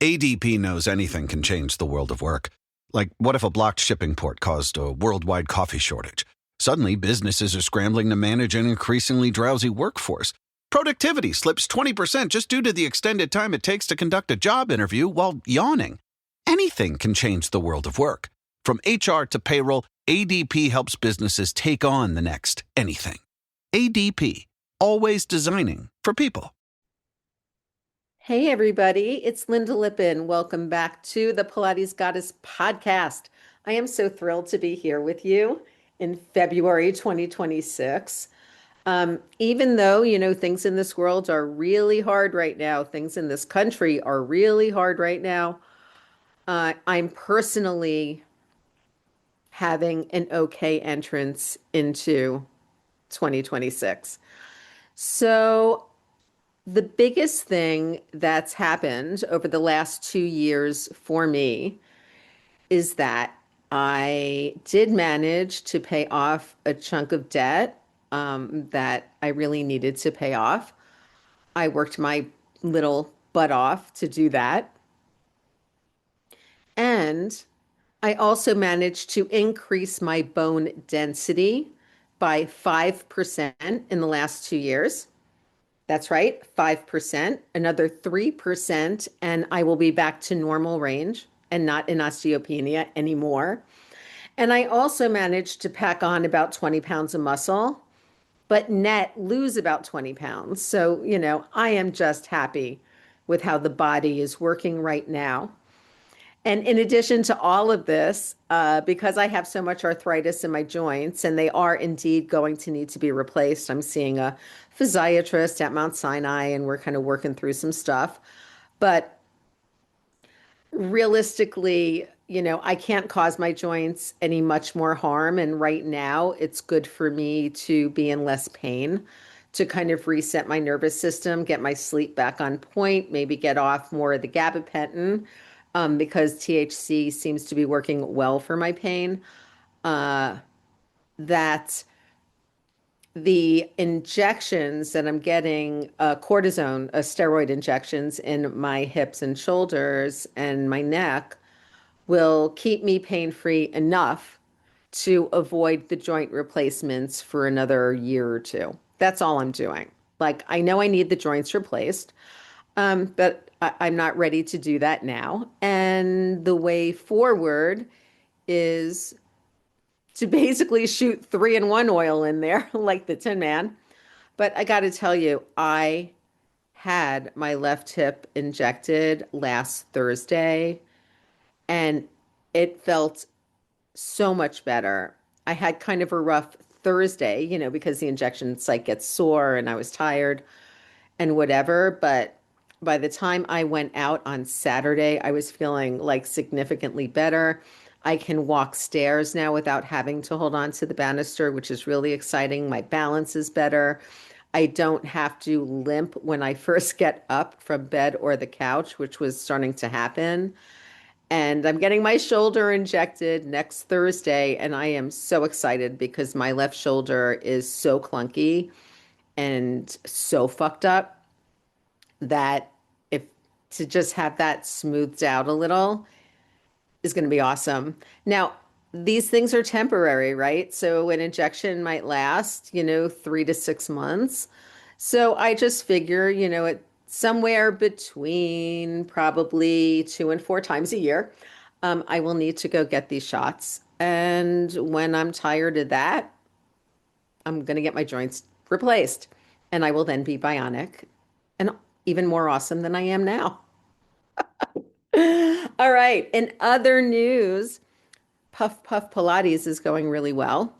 ADP knows anything can change the world of work. Like, what if a blocked shipping port caused a worldwide coffee shortage? Suddenly, businesses are scrambling to manage an increasingly drowsy workforce. Productivity slips 20% just due to the extended time it takes to conduct a job interview while yawning. Anything can change the world of work. From HR to payroll, ADP helps businesses take on the next anything. ADP, always designing for people. Hey, everybody, it's Lynda Lippin. Welcome back to the Pilates Goddess podcast. I am so thrilled to be here with you in February 2026. Even though, things in this world are really hard right now, things in this country are really hard right now, I'm personally having an okay entrance into 2026. So, the biggest thing that's happened over the last 2 years for me is that I did manage to pay off a chunk of debt that I really needed to pay off. I worked my little butt off to do that. And I also managed to increase my bone density by 5% in the last 2 years. That's right, 5%, another 3%, and I will be back to normal range and not in osteopenia anymore. And I also managed to pack on about 20 pounds of muscle, but net lose about 20 pounds. So, I am just happy with how the body is working right now. And in addition to all of this, because I have so much arthritis in my joints and they are indeed going to need to be replaced, I'm seeing a physiatrist at Mount Sinai and we're kind of working through some stuff. But realistically, I can't cause my joints any much more harm. And right now, it's good for me to be in less pain, to kind of reset my nervous system, get my sleep back on point, maybe get off more of the gabapentin because THC seems to be working well for my pain. That the injections that I'm getting, cortisone, steroid injections in my hips and shoulders and my neck, will keep me pain-free enough to avoid the joint replacements for another year or two. That's all I'm doing. Like, I know I need the joints replaced, but I'm not ready to do that now. And the way forward is to basically shoot 3-in-1 oil in there, like the Tin Man. But I got to tell you, I had my left hip injected last Thursday, and it felt so much better. I had kind of a rough Thursday, because the injection site gets sore and I was tired and whatever. But by the time I went out on Saturday, I was feeling like significantly better. I can walk stairs now without having to hold on to the banister, which is really exciting. My balance is better. I don't have to limp when I first get up from bed or the couch, which was starting to happen. And I'm getting my shoulder injected next Thursday, and I am so excited because my left shoulder is so clunky and so fucked up that if to just have that smoothed out a little is going to be awesome. Now, these things are temporary, right? So an injection might last, 3 to 6 months. So I just figure, it somewhere between probably 2 and 4 times a year, I will need to go get these shots. And when I'm tired of that, I'm going to get my joints replaced. And I will then be bionic and even more awesome than I am now. All right. In other news, Puff Puff Pilates is going really well.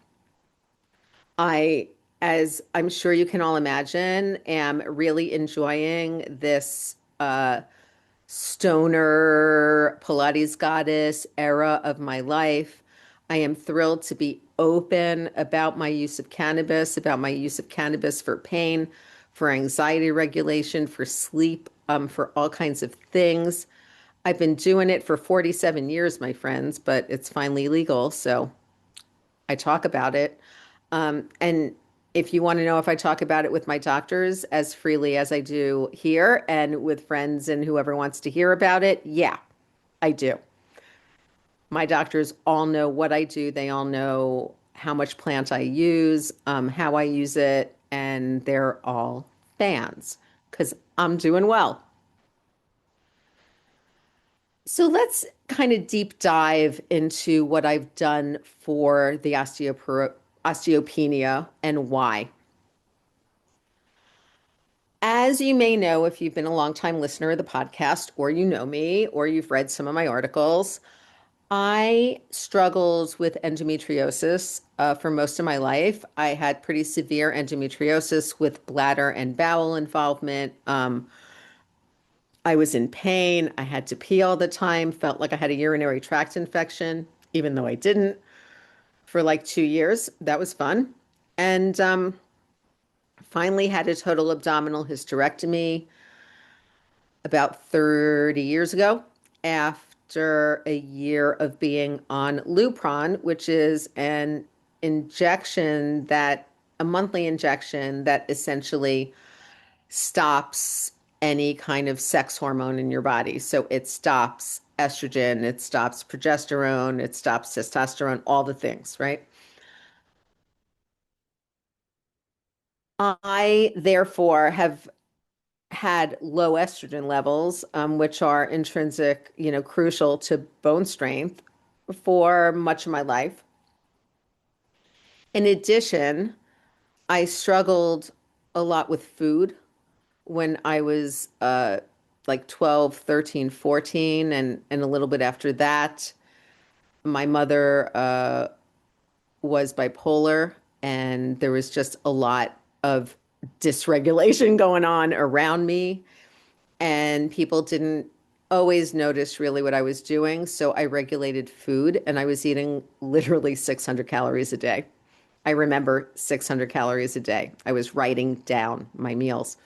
I, as I'm sure you can all imagine, am really enjoying this Stoner Pilates Goddess era of my life. I am thrilled to be open about my use of cannabis, for pain, for anxiety regulation, for sleep, for all kinds of things. I've been doing it for 47 years, my friends, but it's finally legal, so I talk about it. And If you want to know if I talk about it with my doctors as freely as I do here and with friends and whoever wants to hear about it, yeah, I do. My doctors all know what I do. They all know how much plant I use, how I use it, and they're all fans because I'm doing well. So let's kind of deep dive into what I've done for the osteopenia and why. As you may know, if you've been a longtime listener of the podcast, or you know me, or you've read some of my articles, I struggled with endometriosis for most of my life. I had pretty severe endometriosis with bladder and bowel involvement. I was in pain. I had to pee all the time, felt like I had a urinary tract infection, even though I didn't, for like 2 years. That was fun. And finally had a total abdominal hysterectomy about 30 years ago after a year of being on Lupron, which is an injection that, a monthly injection that essentially stops any kind of sex hormone in your body. So it stops estrogen, it stops progesterone, it stops testosterone, all the things, right? I therefore have had low estrogen levels, which are intrinsic, crucial to bone strength for much of my life. In addition, I struggled a lot with food when I was like 12, 13, 14, and a little bit after that. My mother was bipolar, and there was just a lot of dysregulation going on around me. And people didn't always notice really what I was doing. So I regulated food and I was eating literally 600 calories a day. I remember 600 calories a day. I was writing down my meals.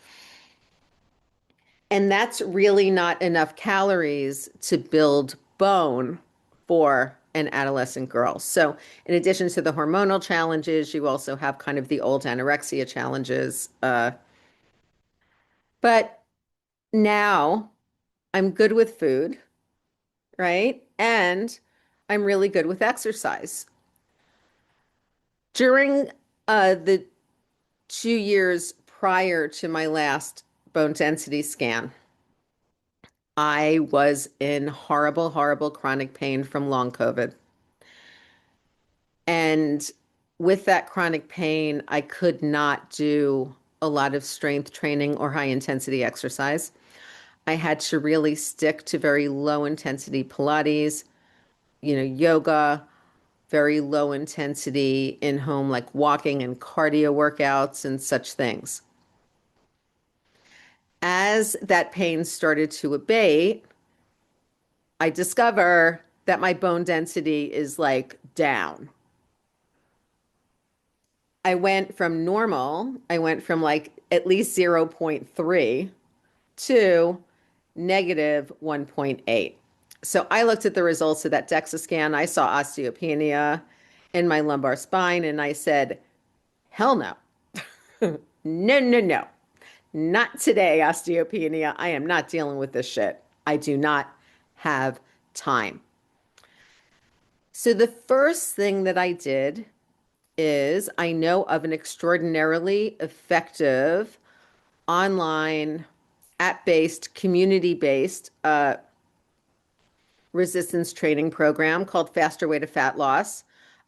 And that's really not enough calories to build bone for an adolescent girl. So, in addition to the hormonal challenges, you also have kind of the old anorexia challenges. But now I'm good with food, right? And I'm really good with exercise. During the 2 years prior to my last bone density scan, I was in horrible, horrible chronic pain from long COVID. And with that chronic pain, I could not do a lot of strength training or high intensity exercise. I had to really stick to very low intensity Pilates, yoga, very low intensity in home, like walking and cardio workouts and such things. As that pain started to abate, I discover that my bone density is like down. I went from like at least zero point 0.3 to negative 1.8. So I looked at the results of that DEXA scan. I saw osteopenia in my lumbar spine and I said, hell no. No, no, no. Not today, osteopenia. I am not dealing with this shit. I do not have time. So the first thing that I did is I know of an extraordinarily effective online, app-based, community-based resistance training program called Faster Way to Fat Loss.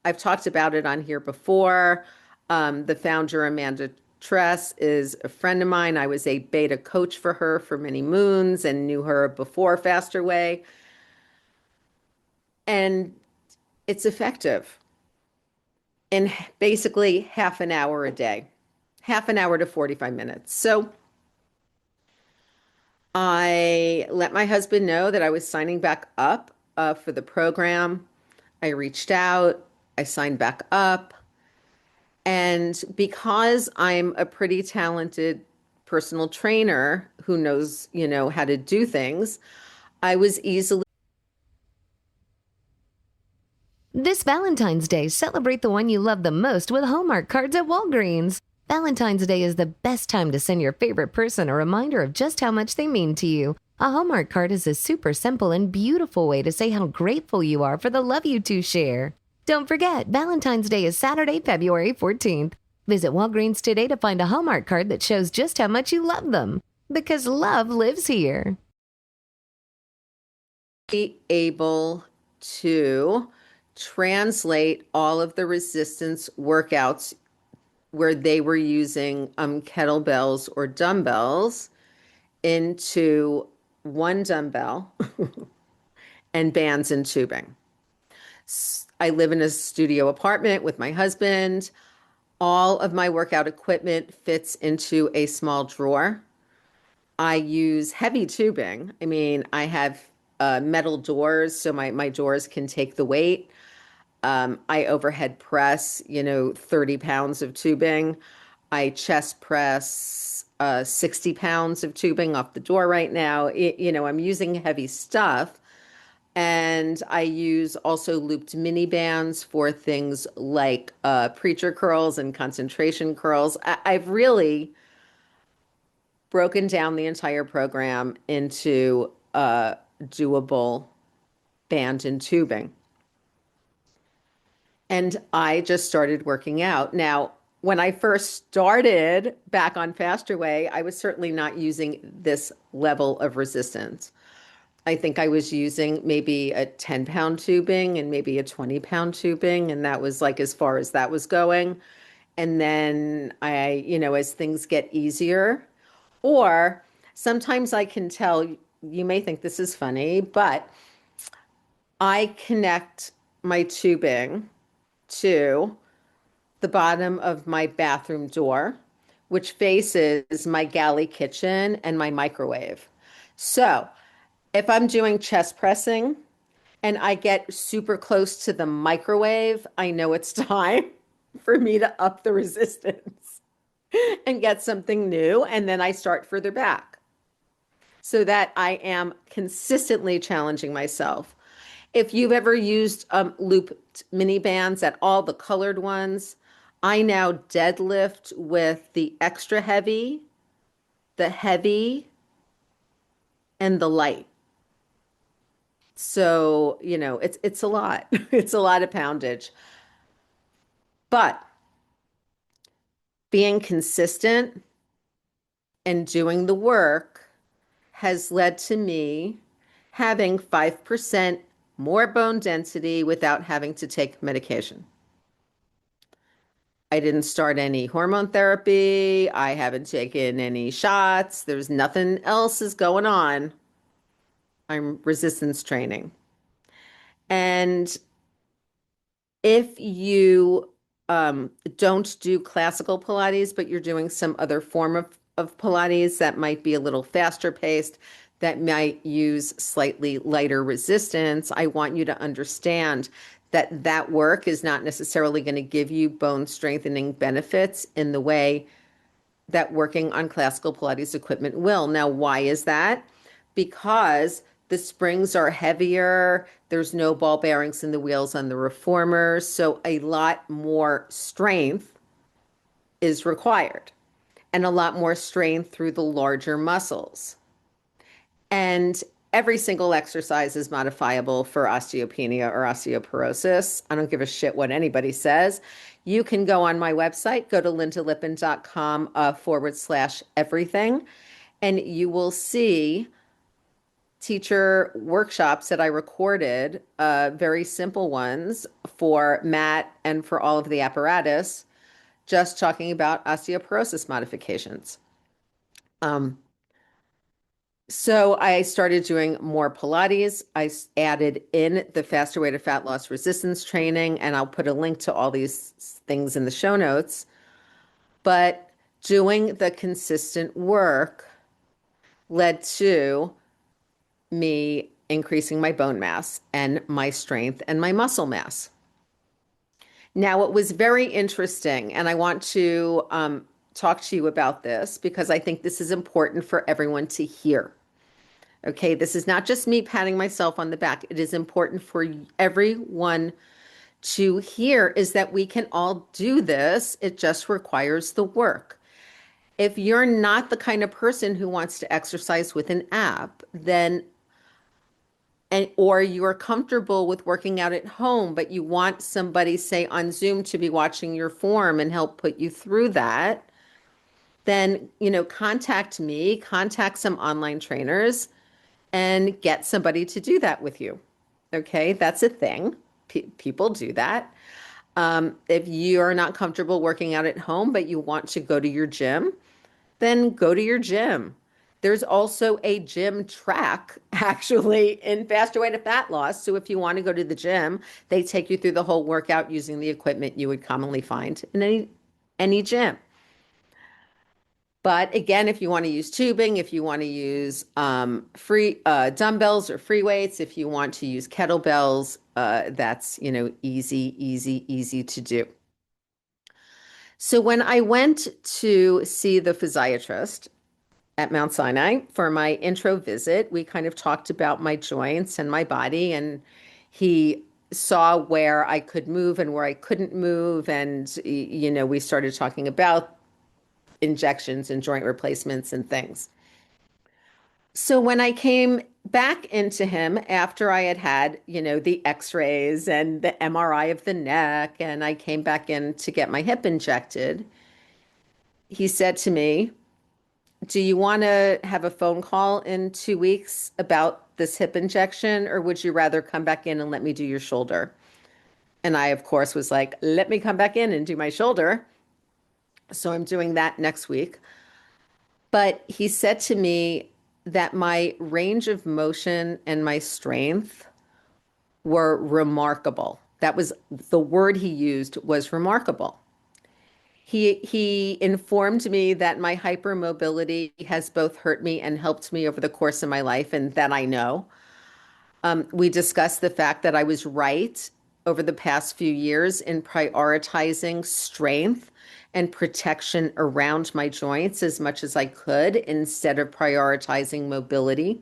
I've talked about it on here before. The founder, Amanda Tress, is a friend of mine. I was a beta coach for her for many moons and knew her before Faster Way. And it's effective in basically half an hour a day, half an hour to 45 minutes. So I let my husband know that I was signing back up for the program. I reached out, I signed back up. And because I'm a pretty talented personal trainer who knows, how to do things, I was easily. This Valentine's Day, celebrate the one you love the most with Hallmark cards at Walgreens. Valentine's Day is the best time to send your favorite person a reminder of just how much they mean to you. A Hallmark card is a super simple and beautiful way to say how grateful you are for the love you two share. Don't forget, Valentine's Day is Saturday, February 14th. Visit Walgreens today to find a Hallmark card that shows just how much you love them. Because love lives here. Be able to translate all of the resistance workouts where they were using kettlebells or dumbbells into one dumbbell and bands and tubing. I live in a studio apartment with my husband. All of my workout equipment fits into a small drawer. I use heavy tubing. I mean, I have metal doors, so my doors can take the weight. I overhead press, 30 pounds of tubing. I chest press 60 pounds of tubing off the door right now. I'm using heavy stuff. And I use also looped mini bands for things like preacher curls and concentration curls. I've really broken down the entire program into doable band and tubing. And I just started working out. Now, when I first started back on Faster Way, I was certainly not using this level of resistance. I think I was using maybe a 10-pound tubing and maybe a 20-pound tubing, and that was like as far as that was going. And then as things get easier, or sometimes I can tell, you may think this is funny, but I connect my tubing to the bottom of my bathroom door, which faces my galley kitchen and my microwave. So if I'm doing chest pressing and I get super close to the microwave, I know it's time for me to up the resistance and get something new. And then I start further back so that I am consistently challenging myself. If you've ever used looped mini bands at all, the colored ones, I now deadlift with the extra heavy, the heavy, and the light. So, it's a lot. It's a lot of poundage. But being consistent and doing the work has led to me having 5% more bone density without having to take medication. I didn't start any hormone therapy. I haven't taken any shots. There's nothing else is going on. I'm resistance training. And if you don't do classical Pilates, but you're doing some other form of Pilates that might be a little faster paced, that might use slightly lighter resistance, I want you to understand that that work is not necessarily going to give you bone strengthening benefits in the way that working on classical Pilates equipment will. Now, why is that? Because the springs are heavier. There's no ball bearings in the wheels on the reformers. So a lot more strength is required and a lot more strength through the larger muscles. And every single exercise is modifiable for osteopenia or osteoporosis. I don't give a shit what anybody says. You can go on my website, go to lyndalippin.com /everything, and you will see teacher workshops that I recorded, very simple ones for Matt and for all of the apparatus, just talking about osteoporosis modifications. So I started doing more Pilates. I added in the Faster Way to Fat Loss resistance training, and I'll put a link to all these things in the show notes. But doing the consistent work led to me increasing my bone mass and my strength and my muscle mass. Now, it was very interesting, and I want to talk to you about this because I think this is important for everyone to hear. Okay, this is not just me patting myself on the back. It is important for everyone to hear is that we can all do this. It just requires the work. If you're not the kind of person who wants to exercise with an app, then or you're comfortable with working out at home, but you want somebody, say on Zoom, to be watching your form and help put you through that, then, contact me, contact some online trainers and get somebody to do that with you. Okay, that's a thing. People do that. If you're not comfortable working out at home, but you want to go to your gym, then go to your gym. There's also a gym track actually in Faster Way to Fat Loss. So if you want to go to the gym, they take you through the whole workout using the equipment you would commonly find in any gym. But again, if you want to use tubing, if you want to use free dumbbells or free weights, if you want to use kettlebells, that's, easy to do. So when I went to see the physiatrist at Mount Sinai for my intro visit, we kind of talked about my joints and my body, and he saw where I could move and where I couldn't move. And, we started talking about injections and joint replacements and things. So when I came back into him after I had had, the x-rays and the MRI of the neck, and I came back in to get my hip injected, he said to me, do you want to have a phone call in 2 weeks about this hip injection, or would you rather come back in and let me do your shoulder? And I, of course, was like, let me come back in and do my shoulder. So I'm doing that next week. But he said to me that my range of motion and my strength were remarkable. That was the word he used, was remarkable. He informed me that my hypermobility has both hurt me and helped me over the course of my life, and that I know. We discussed the fact that I was right over the past few years in prioritizing strength and protection around my joints as much as I could instead of prioritizing mobility.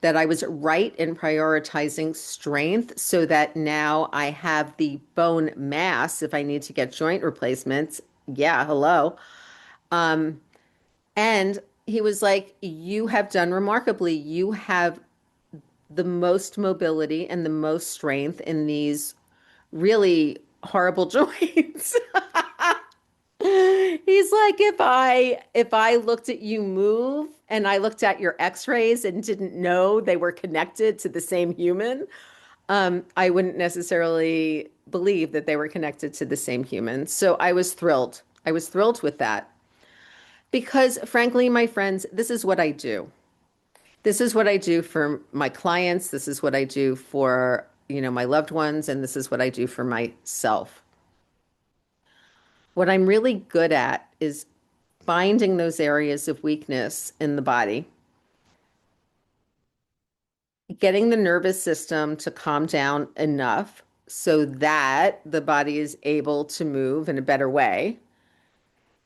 That I was right in prioritizing strength so that now I have the bone mass if I need to get joint replacements. Yeah, hello. And he was like, you have done remarkably. You have the most mobility and the most strength in these really horrible joints. He's like, if I looked at you move and I looked at your x-rays and didn't know they were connected to the same human, I wouldn't necessarily believe that they were connected to the same human. So I was thrilled. I was thrilled with that because, frankly, my friends, this is what I do. This is what I do for my clients. This is what I do for, my loved ones, and this is what I do for myself. What I'm really good at is finding those areas of weakness in the body, getting the nervous system to calm down enough so that the body is able to move in a better way,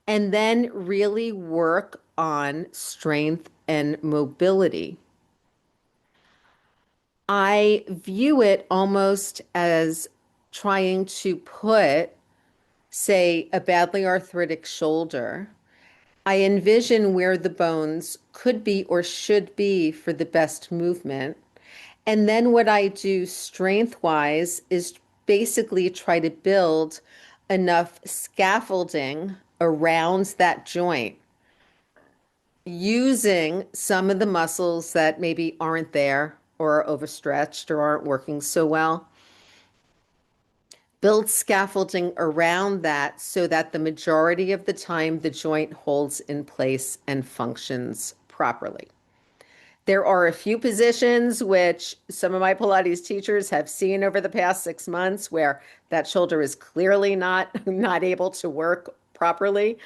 and then really work on strength and mobility. I view it almost as trying to put, say, a badly arthritic shoulder. I envision where the bones could be or should be for the best movement. And then what I do strength-wise is basically try to build enough scaffolding around that joint using some of the muscles that maybe aren't there or are overstretched or aren't working so well. Build scaffolding around that so that the majority of the time the joint holds in place and functions properly. There are a few positions which some of my Pilates teachers have seen over the past 6 months where that shoulder is clearly not able to work properly.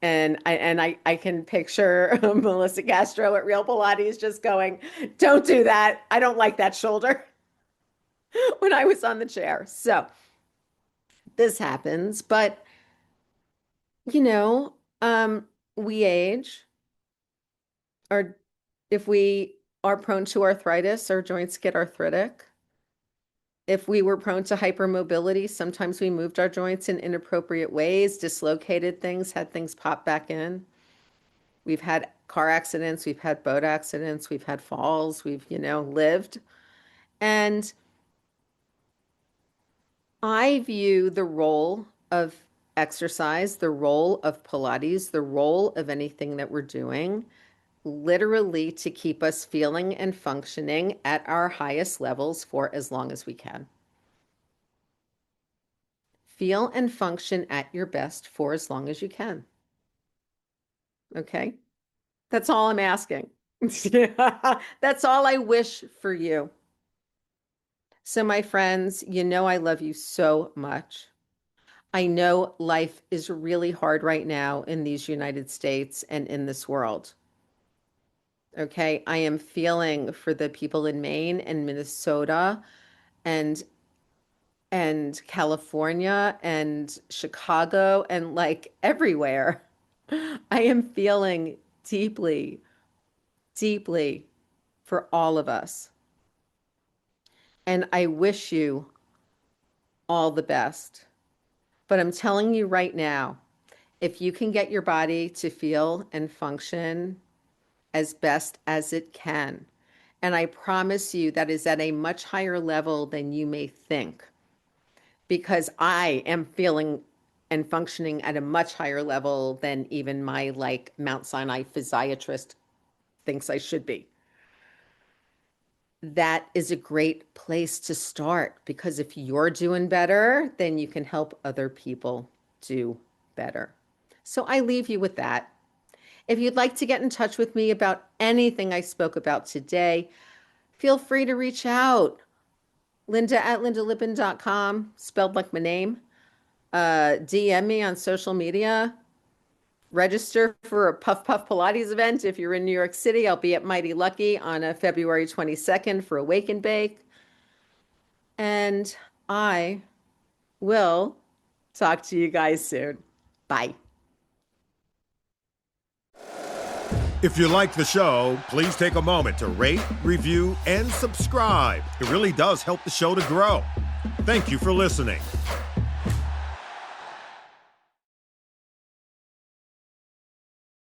And I can picture Melissa Castro at Real Pilates just going, don't do that. I don't like that shoulder when I was on the chair. So this happens, but you know, we age, or if we are prone to arthritis, our joints get arthritic. If we were prone to hypermobility, sometimes we moved our joints in inappropriate ways, dislocated things, had things pop back in. We've had car accidents, we've had boat accidents, we've had falls, we've, lived. And I view the role of exercise, the role of Pilates, the role of anything that we're doing, literally to keep us feeling and functioning at our highest levels for as long as we can. Feel and function at your best for as long as you can. Okay? That's all I'm asking. That's all I wish for you. So, my friends, I love you so much. I know life is really hard right now in these United States and in this world. Okay, I am feeling for the people in Maine and Minnesota and California and Chicago and like everywhere. I am feeling deeply, deeply for all of us. And I wish you all the best. But I'm telling you right now, if you can get your body to feel and function as best as it can, and I promise you that is at a much higher level than you may think, because I am feeling and functioning at a much higher level than even my Mount Sinai physiatrist thinks I should be. That is a great place to start, because if you're doing better, then you can help other people do better. So I leave you with that. If you'd like to get in touch with me about anything I spoke about today, feel free to reach out. Lynda@lyndalippin.com, spelled like my name. DM me on social media. Register for a Puff Puff Pilates event. If you're in New York City, I'll be at Mighty Lucky on February 22nd for a Wake and Bake. And I will talk to you guys soon. Bye. If you like the show, please take a moment to rate, review, and subscribe. It really does help the show to grow. Thank you for listening.